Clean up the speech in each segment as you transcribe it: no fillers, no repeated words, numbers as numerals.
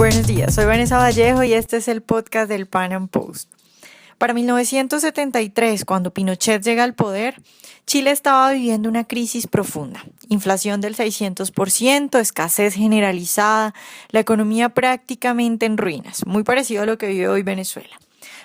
Buenos días, soy Vanessa Vallejo y este es el podcast del Pan Am Post. Para 1973, cuando Pinochet llega al poder, Chile estaba viviendo una crisis profunda. Inflación del 600%, escasez generalizada, la economía prácticamente en ruinas, muy parecido a lo que vive hoy Venezuela.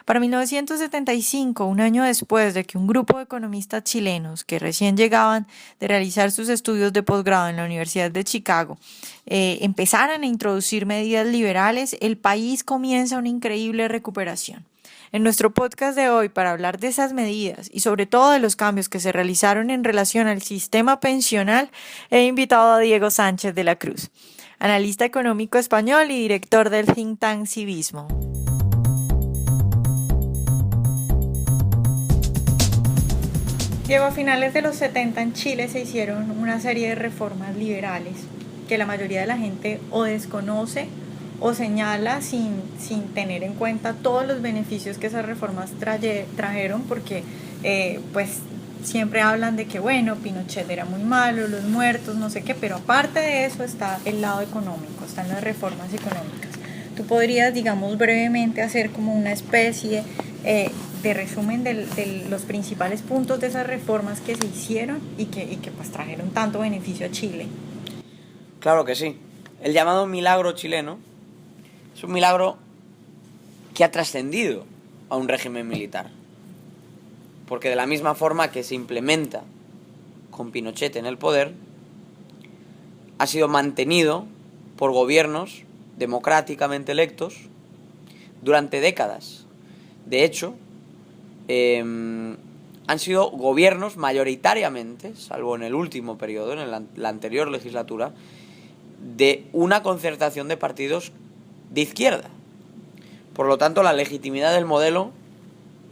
Para 1975, un año después de que un grupo de economistas chilenos que recién llegaban de realizar sus estudios de posgrado en la Universidad de Chicago empezaran a introducir medidas liberales, el país comienza una increíble recuperación. En nuestro podcast de hoy, para hablar de esas medidas y sobre todo de los cambios que se realizaron en relación al sistema pensional, he invitado a Diego Sánchez de la Cruz, analista económico español y director del think tank Civismo. Diego, a finales de los 70 en Chile se hicieron una serie de reformas liberales que la mayoría de la gente o desconoce o señala sin tener en cuenta todos los beneficios que esas reformas trajeron, porque pues siempre hablan de que bueno, Pinochet era muy malo, los muertos, no sé qué, pero aparte de eso está el lado económico, están las reformas económicas. ¿Tú podrías, digamos, brevemente hacer como una especie de resumen de los principales puntos de esas reformas que se hicieron y que pues trajeron tanto beneficio a Chile? Claro que sí. El llamado milagro chileno es un milagro que ha trascendido a un régimen militar. Porque de la misma forma que se implementa con Pinochet en el poder, ha sido mantenido por gobiernos democráticamente electos durante décadas. De hecho, han sido gobiernos mayoritariamente, salvo en el último periodo, en la anterior legislatura, de una concertación de partidos de izquierda. Por lo tanto, la legitimidad del modelo,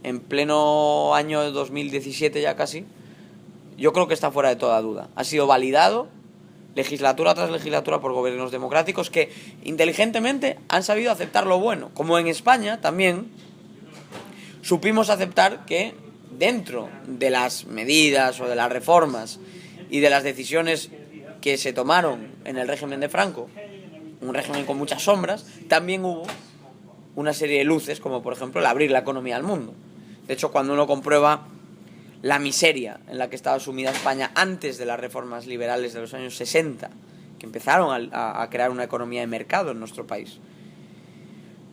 en pleno año 2017 ya casi, yo creo que está fuera de toda duda. Ha sido validado legislatura tras legislatura por gobiernos democráticos que inteligentemente han sabido aceptar lo bueno. Como en España también supimos aceptar que dentro de las medidas o de las reformas y de las decisiones que se tomaron en el régimen de Franco, un régimen con muchas sombras, también hubo una serie de luces, como por ejemplo el abrir la economía al mundo. De hecho, cuando uno comprueba la miseria en la que estaba sumida España antes de las reformas liberales de los años 60, que empezaron a crear una economía de mercado en nuestro país,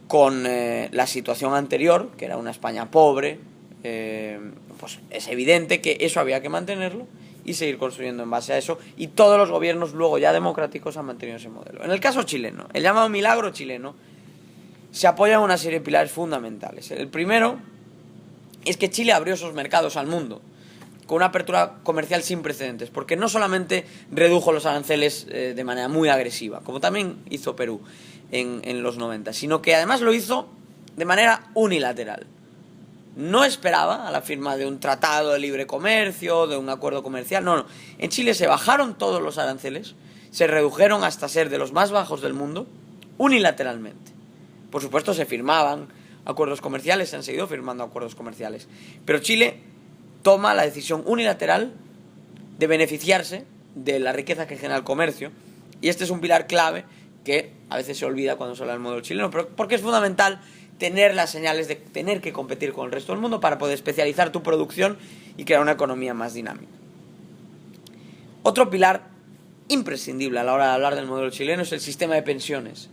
con la situación anterior, que era una España pobre, pues es evidente que eso había que mantenerlo y seguir construyendo en base a eso, y todos los gobiernos luego ya democráticos han mantenido ese modelo. En el caso chileno, el llamado milagro chileno se apoya en una serie de pilares fundamentales. El primero es que Chile abrió esos mercados al mundo con una apertura comercial sin precedentes, porque no solamente redujo los aranceles de manera muy agresiva, como también hizo Perú en los 90, sino que además lo hizo de manera unilateral. No esperaba a la firma de un tratado de libre comercio, de un acuerdo comercial, no. En Chile se bajaron todos los aranceles, se redujeron hasta ser de los más bajos del mundo, unilateralmente. Por supuesto se firmaban acuerdos comerciales, se han seguido firmando acuerdos comerciales, pero Chile toma la decisión unilateral de beneficiarse de la riqueza que genera el comercio, y este es un pilar clave que a veces se olvida cuando se habla del modelo chileno, pero porque es fundamental tener las señales de tener que competir con el resto del mundo para poder especializar tu producción y crear una economía más dinámica. Otro pilar imprescindible a la hora de hablar del modelo chileno es el sistema de pensiones.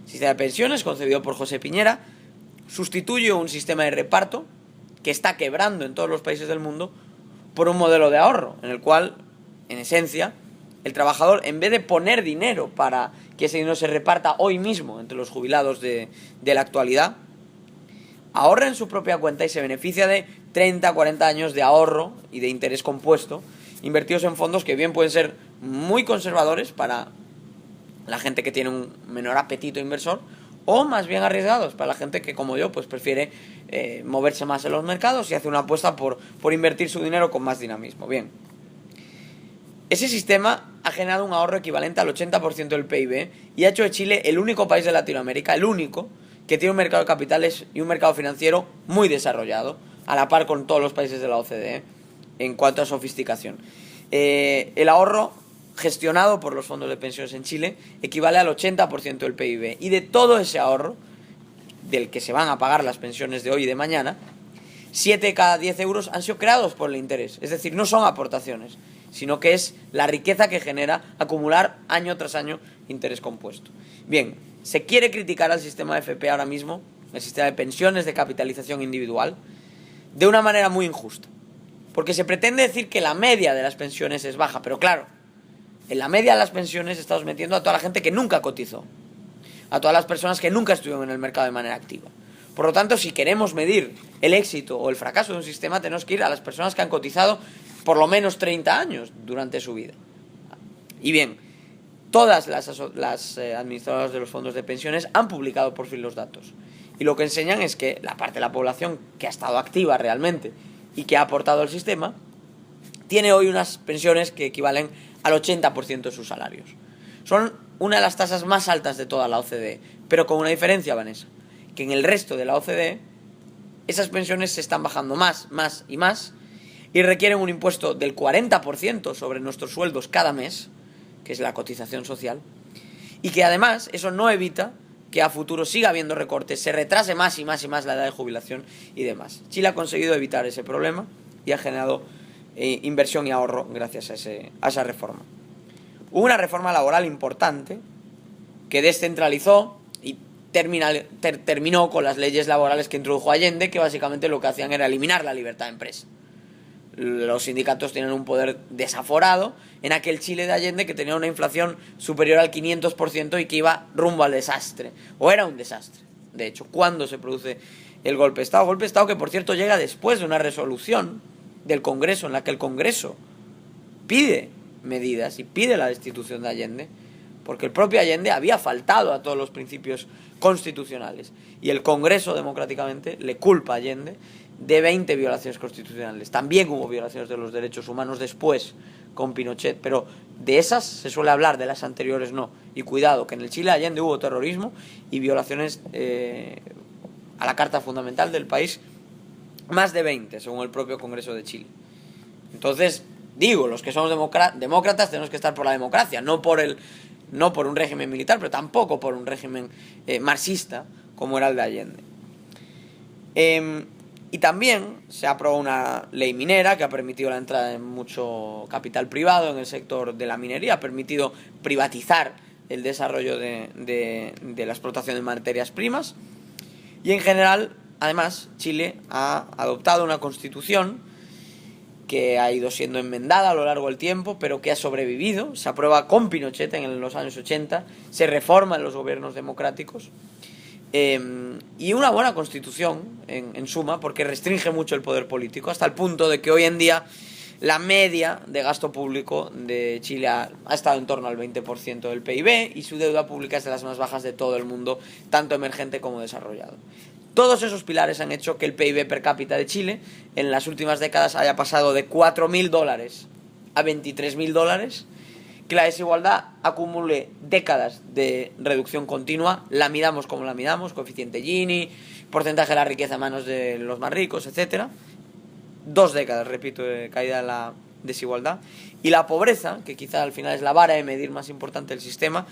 El sistema de pensiones, concebido por José Piñera, sustituye un sistema de reparto que está quebrando en todos los países del mundo por un modelo de ahorro, en el cual, en esencia, el trabajador, en vez de poner dinero para que ese dinero se reparta hoy mismo entre los jubilados de la actualidad, ahorra en su propia cuenta y se beneficia de 30, 40 años de ahorro y de interés compuesto, invertidos en fondos que bien pueden ser muy conservadores para la gente que tiene un menor apetito inversor, o más bien arriesgados para la gente que, como yo, pues prefiere moverse más en los mercados y hace una apuesta por invertir su dinero con más dinamismo. Bien, ese sistema ha generado un ahorro equivalente al 80% del PIB y ha hecho de Chile el único país de Latinoamérica, el único, que tiene un mercado de capitales y un mercado financiero muy desarrollado, a la par con todos los países de la OCDE en cuanto a sofisticación. El ahorro gestionado por los fondos de pensiones en Chile, equivale al 80% del PIB. Y de todo ese ahorro, del que se van a pagar las pensiones de hoy y de mañana, 7 de cada 10 euros han sido creados por el interés. Es decir, no son aportaciones, sino que es la riqueza que genera acumular año tras año interés compuesto. Bien, se quiere criticar al sistema de FP ahora mismo, el sistema de pensiones de capitalización individual, de una manera muy injusta. Porque se pretende decir que la media de las pensiones es baja, pero claro, en la media de las pensiones estamos metiendo a toda la gente que nunca cotizó, a todas las personas que nunca estuvieron en el mercado de manera activa. Por lo tanto, si queremos medir el éxito o el fracaso de un sistema, tenemos que ir a las personas que han cotizado por lo menos 30 años durante su vida. Y bien, todas las administradoras de los fondos de pensiones han publicado por fin los datos. Y lo que enseñan es que la parte de la población que ha estado activa realmente y que ha aportado al sistema, tiene hoy unas pensiones que equivalen al 80% de sus salarios. Son una de las tasas más altas de toda la OCDE, pero con una diferencia, Vanessa, que en el resto de la OCDE esas pensiones se están bajando más y requieren un impuesto del 40% sobre nuestros sueldos cada mes, que es la cotización social, y que además eso no evita que a futuro siga habiendo recortes, se retrase más y más la edad de jubilación y demás. Chile ha conseguido evitar ese problema y ha generado inversión y ahorro gracias a esa reforma. Hubo una reforma laboral importante que descentralizó y terminó con las leyes laborales que introdujo Allende, que básicamente lo que hacían era eliminar la libertad de empresa. Los sindicatos tienen un poder desaforado en aquel Chile de Allende que tenía una inflación superior al 500% y que iba rumbo al desastre, o era un desastre. De hecho, cuando se produce el golpe de Estado que por cierto llega después de una resolución del Congreso en la que el Congreso pide medidas y pide la destitución de Allende, porque el propio Allende había faltado a todos los principios constitucionales y el Congreso democráticamente le culpa a Allende de 20 violaciones constitucionales. También hubo violaciones de los derechos humanos después con Pinochet, pero de esas se suele hablar, de las anteriores no. Y cuidado, que en el Chile de Allende hubo terrorismo y violaciones a la Carta Fundamental del país, más de 20, según el propio Congreso de Chile. Entonces, digo, los que somos demócratas tenemos que estar por la democracia, no por un régimen militar, pero tampoco por un régimen marxista como era el de Allende. Y también se aprobó una ley minera que ha permitido la entrada de mucho capital privado en el sector de la minería, ha permitido privatizar el desarrollo de la explotación de materias primas. Y en general, además, Chile ha adoptado una constitución que ha ido siendo enmendada a lo largo del tiempo, pero que ha sobrevivido. Se aprueba con Pinochet en los años 80, se reforma en los gobiernos democráticos. Y una buena constitución, en suma, porque restringe mucho el poder político, hasta el punto de que hoy en día la media de gasto público de Chile ha estado en torno al 20% del PIB y su deuda pública es de las más bajas de todo el mundo, tanto emergente como desarrollado. Todos esos pilares han hecho que el PIB per cápita de Chile en las últimas décadas haya pasado de $4.000 a $23.000, que la desigualdad acumule décadas de reducción continua, la midamos como la midamos, coeficiente Gini, porcentaje de la riqueza en manos de los más ricos, etcétera. 2 décadas, repito, de caída de la desigualdad. Y la pobreza, que quizá al final es la vara de medir más importante del sistema,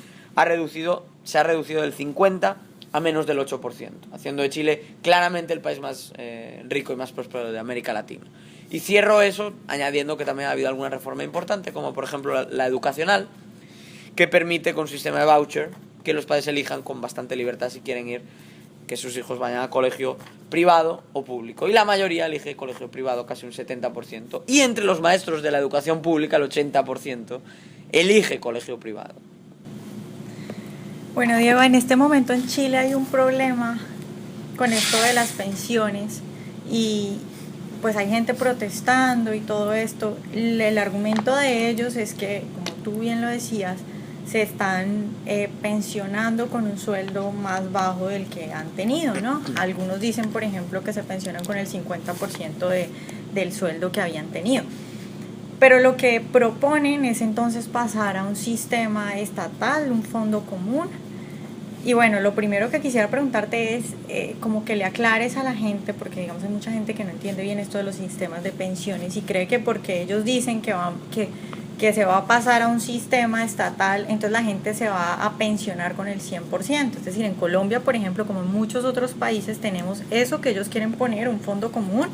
se ha reducido del 50% a menos del 8%, haciendo de Chile claramente el país más rico y más próspero de América Latina. Y cierro eso añadiendo que también ha habido alguna reforma importante, como por ejemplo la educacional, que permite con un sistema de voucher que los padres elijan con bastante libertad si quieren ir, que sus hijos vayan a colegio privado o público. Y la mayoría elige colegio privado, casi un 70%. Y entre los maestros de la educación pública, el 80% elige colegio privado. Bueno, Diego, en este momento en Chile hay un problema con esto de las pensiones y pues hay gente protestando y todo esto. El argumento de ellos es que, como tú bien lo decías, se están pensionando con un sueldo más bajo del que han tenido, ¿no? Algunos dicen, por ejemplo, que se pensionan con el 50% del sueldo que habían tenido. Pero lo que proponen es entonces pasar a un sistema estatal, un fondo común. Y bueno, lo primero que quisiera preguntarte es como que le aclares a la gente, porque digamos hay mucha gente que no entiende bien esto de los sistemas de pensiones y cree que porque ellos dicen que que se va a pasar a un sistema estatal, entonces la gente se va a pensionar con el 100%. Es decir, en Colombia, por ejemplo, como en muchos otros países, tenemos eso que ellos quieren poner, un fondo común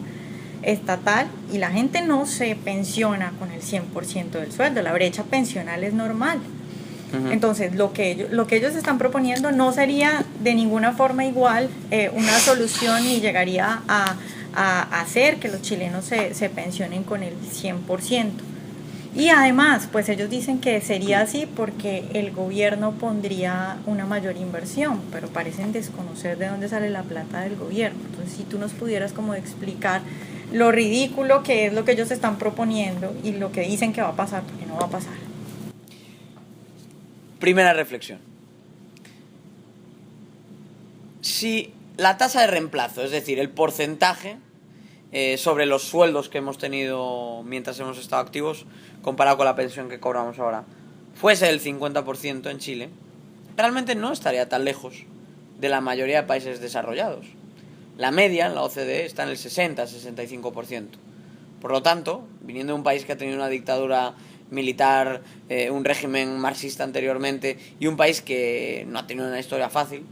estatal, y la gente no se pensiona con el 100% del sueldo. La brecha pensional es normal. Entonces, lo que ellos están proponiendo no sería de ninguna forma igual una solución, ni llegaría a hacer que los chilenos se pensionen con el 100%. Y además, pues ellos dicen que sería así porque el gobierno pondría una mayor inversión, pero parecen desconocer de dónde sale la plata del gobierno. Entonces, si tú nos pudieras como explicar lo ridículo que es lo que ellos están proponiendo y lo que dicen que va a pasar, porque no va a pasar. Primera reflexión. Si la tasa de reemplazo, es decir, el porcentaje sobre los sueldos que hemos tenido mientras hemos estado activos, comparado con la pensión que cobramos ahora, fuese del 50% en Chile, realmente no estaría tan lejos de la mayoría de países desarrollados. La media en la OCDE está en el 60-65%. Por lo tanto, viniendo de un país que ha tenido una dictadura militar, un régimen marxista anteriormente, y un país que no ha tenido una historia fácil,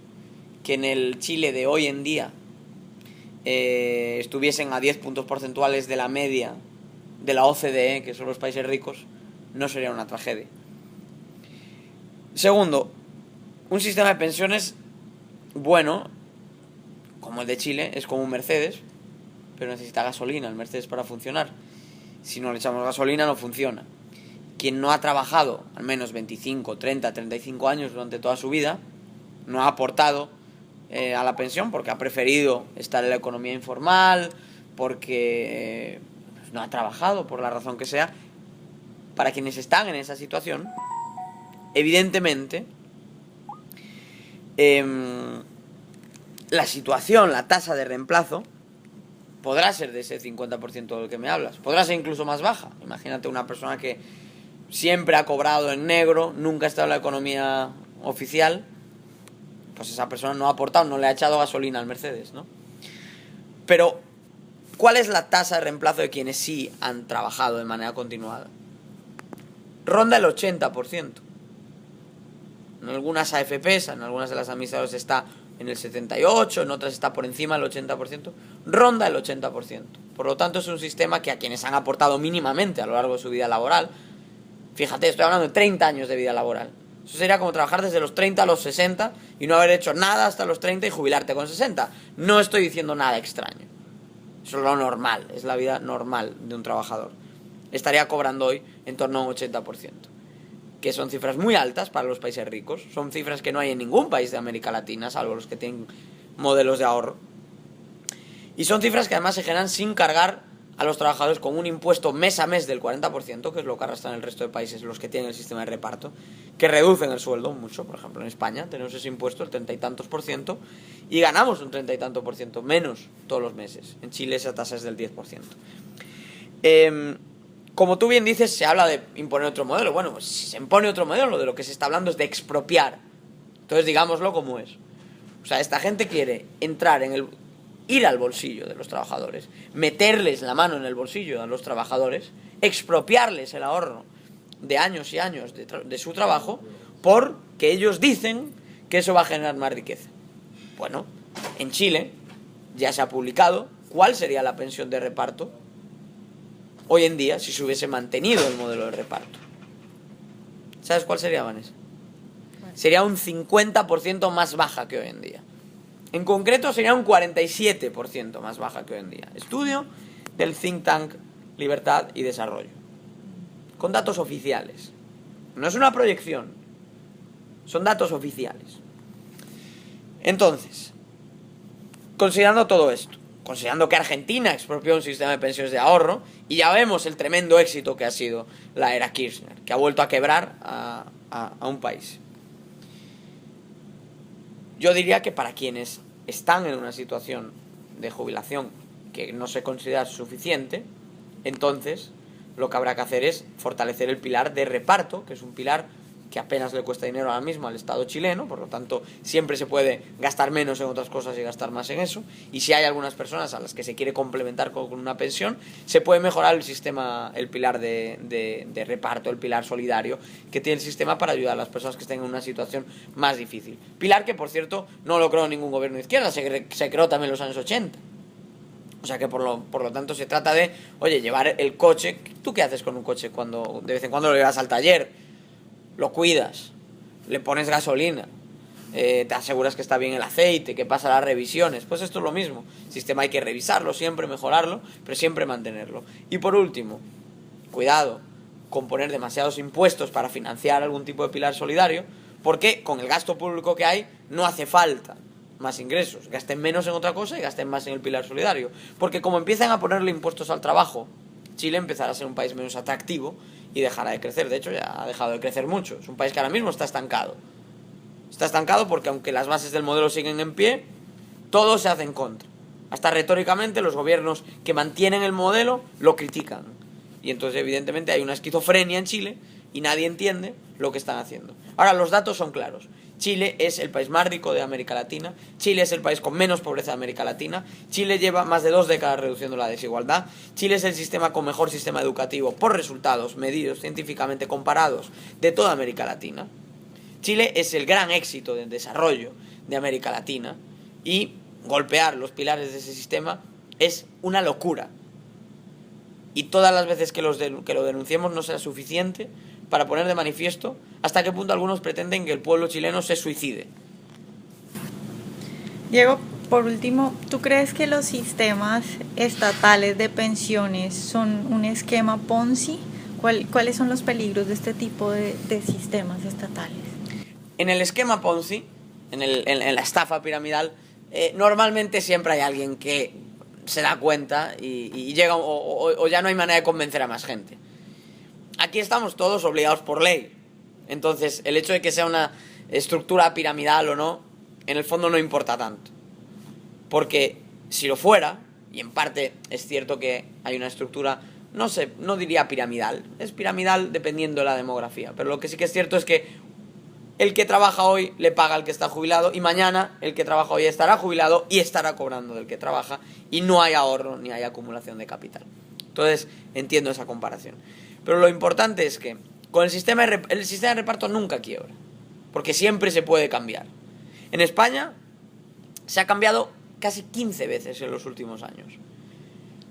que en el Chile de hoy en día estuviesen a 10 puntos porcentuales de la media de la OCDE, que son los países ricos, no sería una tragedia. Segundo, un sistema de pensiones bueno, como el de Chile, es como un Mercedes, pero necesita gasolina el Mercedes para funcionar. Si no le echamos gasolina, no funciona. Quien no ha trabajado al menos 25, 30, 35 años durante toda su vida, no ha aportado a la pensión porque ha preferido estar en la economía informal, porque no ha trabajado, por la razón que sea. Para quienes están en esa situación, evidentemente, la situación, la tasa de reemplazo, podrá ser de ese 50% del que me hablas. Podrá ser incluso más baja. Imagínate una persona que siempre ha cobrado en negro, nunca ha estado en la economía oficial, pues esa persona no ha aportado, no le ha echado gasolina al Mercedes, ¿no? Pero, ¿cuál es la tasa de reemplazo de quienes sí han trabajado de manera continuada? Ronda el 80%. En algunas AFPs, en algunas de las administradoras está en el 78%, en otras está por encima del 80%, ronda el 80%. Por lo tanto, es un sistema que a quienes han aportado mínimamente a lo largo de su vida laboral, fíjate, estoy hablando de 30 años de vida laboral. Eso sería como trabajar desde los 30 a los 60 y no haber hecho nada hasta los 30 y jubilarte con 60. No estoy diciendo nada extraño. Eso es lo normal, es la vida normal de un trabajador. Estaría cobrando hoy en torno a un 80%. Que son cifras muy altas para los países ricos. Son cifras que no hay en ningún país de América Latina, salvo los que tienen modelos de ahorro. Y son cifras que además se generan sin cargar a los trabajadores con un impuesto mes a mes del 40%, que es lo que arrastran el resto de países, los que tienen el sistema de reparto, que reducen el sueldo mucho. Por ejemplo, en España tenemos ese impuesto, el 30 y tantos %, y ganamos un 30 y tanto % menos todos los meses. En Chile esa tasa es del 10%. Como tú bien dices, se habla de imponer otro modelo. Bueno, pues si se impone otro modelo, de lo que se está hablando es de expropiar. Entonces, digámoslo como es. O sea, esta gente quiere ir al bolsillo de los trabajadores, meterles la mano en el bolsillo a los trabajadores, expropiarles el ahorro de años y años de su trabajo, porque ellos dicen que eso va a generar más riqueza. Bueno, en Chile ya se ha publicado cuál sería la pensión de reparto hoy en día si se hubiese mantenido el modelo de reparto. ¿Sabes cuál sería, Vanessa? Sería un 50% más baja que hoy en día. En concreto sería un 47% más baja que hoy en día. Estudio del think tank Libertad y Desarrollo. Con datos oficiales. No es una proyección. Son datos oficiales. Entonces, considerando todo esto, considerando que Argentina expropió un sistema de pensiones de ahorro, y ya vemos el tremendo éxito que ha sido la era Kirchner, que ha vuelto a quebrar a un país. Yo diría que para quienes están en una situación de jubilación que no se considera suficiente, entonces lo que habrá que hacer es fortalecer el pilar de reparto, que es un pilar que apenas le cuesta dinero ahora mismo al Estado chileno, por lo tanto siempre se puede gastar menos en otras cosas y gastar más en eso, y si hay algunas personas a las que se quiere complementar con una pensión, se puede mejorar el sistema, el pilar de reparto, el pilar solidario que tiene el sistema para ayudar a las personas que estén en una situación más difícil. Pilar que, por cierto, no lo creó ningún gobierno de izquierda, se creó también en los años 80. O sea que por lo tanto se trata de, oye, llevar el coche. ¿Tú qué haces con un coche cuando de vez en cuando lo llevas al taller? Lo cuidas, le pones gasolina, te aseguras que está bien el aceite, que pasa las revisiones. Pues esto es lo mismo. El sistema hay que revisarlo siempre, mejorarlo, pero siempre mantenerlo. Y por último, cuidado con poner demasiados impuestos para financiar algún tipo de pilar solidario, porque con el gasto público que hay no hace falta más ingresos. Gasten menos en otra cosa y gasten más en el pilar solidario. Porque como empiezan a ponerle impuestos al trabajo, Chile empezará a ser un país menos atractivo y dejará de crecer. De hecho, ya ha dejado de crecer mucho. Es un país que ahora mismo está estancado. Está estancado porque aunque las bases del modelo siguen en pie, todo se hace en contra. Hasta retóricamente los gobiernos que mantienen el modelo lo critican. Y entonces evidentemente hay una esquizofrenia en Chile y nadie entiende lo que están haciendo. Ahora, los datos son claros. Chile es el país más rico de América Latina. Chile es el país con menos pobreza de América Latina. Chile lleva más de 2 décadas reduciendo la desigualdad. Chile es el sistema con mejor sistema educativo por resultados medidos científicamente comparados de toda América Latina. Chile es el gran éxito del desarrollo de América Latina y golpear los pilares de ese sistema es una locura. Y todas las veces que lo denunciemos no será suficiente para poner de manifiesto hasta qué punto algunos pretenden que el pueblo chileno se suicide. Diego, por último, ¿tú crees que los sistemas estatales de pensiones son un esquema Ponzi? ¿Cuáles son los peligros de este tipo de sistemas estatales? En el esquema Ponzi, en la estafa piramidal, normalmente siempre hay alguien que se da cuenta y llega o ya no hay manera de convencer a más gente. Aquí estamos todos obligados por ley. Entonces, el hecho de que sea una estructura piramidal o no, en el fondo no importa tanto. Porque si lo fuera, y en parte es cierto que hay una estructura, no diría piramidal, es piramidal dependiendo de la demografía, pero lo que sí que es cierto es que el que trabaja hoy le paga al que está jubilado y mañana el que trabaja hoy estará jubilado y estará cobrando del que trabaja y no hay ahorro ni hay acumulación de capital. Entonces, entiendo esa comparación. Pero lo importante es que con el sistema de reparto nunca quiebra, porque siempre se puede cambiar. En España se ha cambiado casi 15 veces en los últimos años.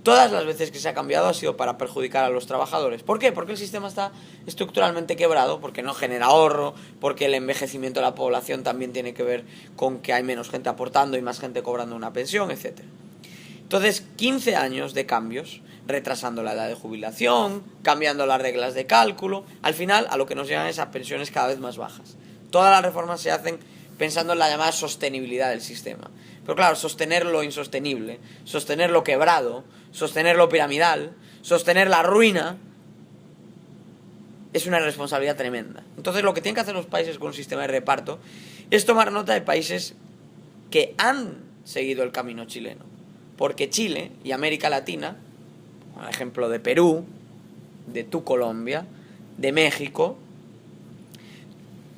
Todas las veces que se ha cambiado ha sido para perjudicar a los trabajadores. ¿Por qué? Porque el sistema está estructuralmente quebrado, porque no genera ahorro, porque el envejecimiento de la población también tiene que ver con que hay menos gente aportando y más gente cobrando una pensión, etc. Entonces, 15 años de cambios, retrasando la edad de jubilación, cambiando las reglas de cálculo, al final a lo que nos llevan es a pensiones cada vez más bajas. Todas las reformas se hacen pensando en la llamada sostenibilidad del sistema. Pero claro, sostener lo insostenible, sostener lo quebrado, sostener lo piramidal, sostener la ruina, es una responsabilidad tremenda. Entonces lo que tienen que hacer los países con un sistema de reparto es tomar nota de países que han seguido el camino chileno. Porque Chile y América Latina, por ejemplo de Perú, de tu Colombia, de México,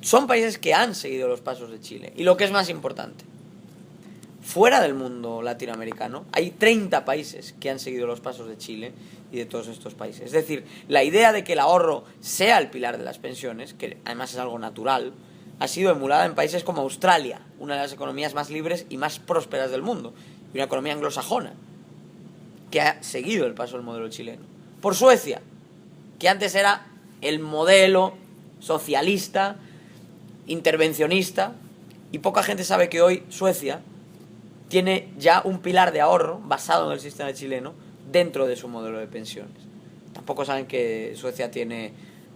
son países que han seguido los pasos de Chile. Y lo que es más importante, fuera del mundo latinoamericano, hay 30 países que han seguido los pasos de Chile y de todos estos países. Es decir, la idea de que el ahorro sea el pilar de las pensiones, que además es algo natural, ha sido emulada en países como Australia, una de las economías más libres y más prósperas del mundo, y una economía anglosajona, que ha seguido el paso del modelo chileno. Por Suecia, que antes era el modelo socialista, intervencionista, y poca gente sabe que hoy Suecia tiene ya un pilar de ahorro basado en el sistema chileno dentro de su modelo de pensiones. Tampoco saben que Suecia tiene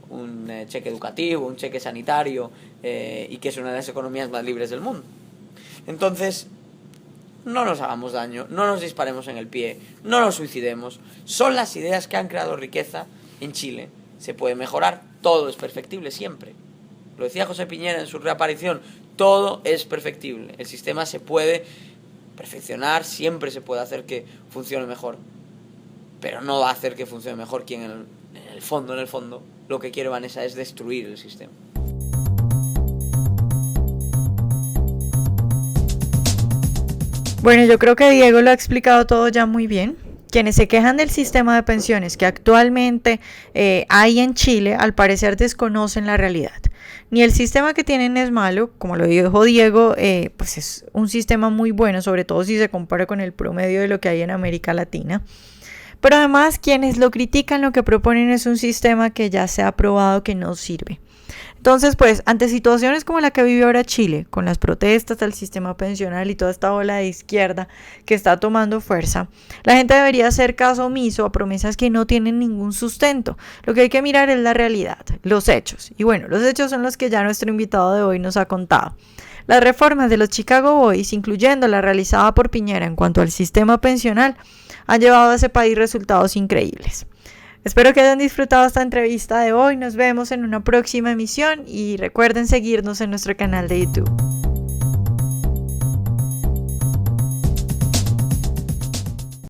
un cheque educativo, un cheque sanitario y que es una de las economías más libres del mundo. Entonces, no nos hagamos daño, no nos disparemos en el pie, no nos suicidemos. Son las ideas que han creado riqueza en Chile. Se puede mejorar, todo es perfectible siempre. Lo decía José Piñera en su reaparición, todo es perfectible. El sistema se puede perfeccionar, siempre se puede hacer que funcione mejor. Pero no va a hacer que funcione mejor quien en el fondo, lo que quiere Vanessa es destruir el sistema. Bueno, yo creo que Diego lo ha explicado todo ya muy bien. Quienes se quejan del sistema de pensiones que actualmente hay en Chile, al parecer desconocen la realidad. Ni el sistema que tienen es malo, como lo dijo Diego, pues es un sistema muy bueno, sobre todo si se compara con el promedio de lo que hay en América Latina. Pero además, quienes lo critican, lo que proponen es un sistema que ya se ha probado que no sirve. Entonces, pues, ante situaciones como la que vive ahora Chile, con las protestas al sistema pensional y toda esta ola de izquierda que está tomando fuerza, la gente debería hacer caso omiso a promesas que no tienen ningún sustento. Lo que hay que mirar es la realidad, los hechos. Y bueno, los hechos son los que ya nuestro invitado de hoy nos ha contado. Las reformas de los Chicago Boys, incluyendo la realizada por Piñera en cuanto al sistema pensional, han llevado a ese país resultados increíbles. Espero que hayan disfrutado esta entrevista de hoy. Nos vemos en una próxima emisión y recuerden seguirnos en nuestro canal de YouTube.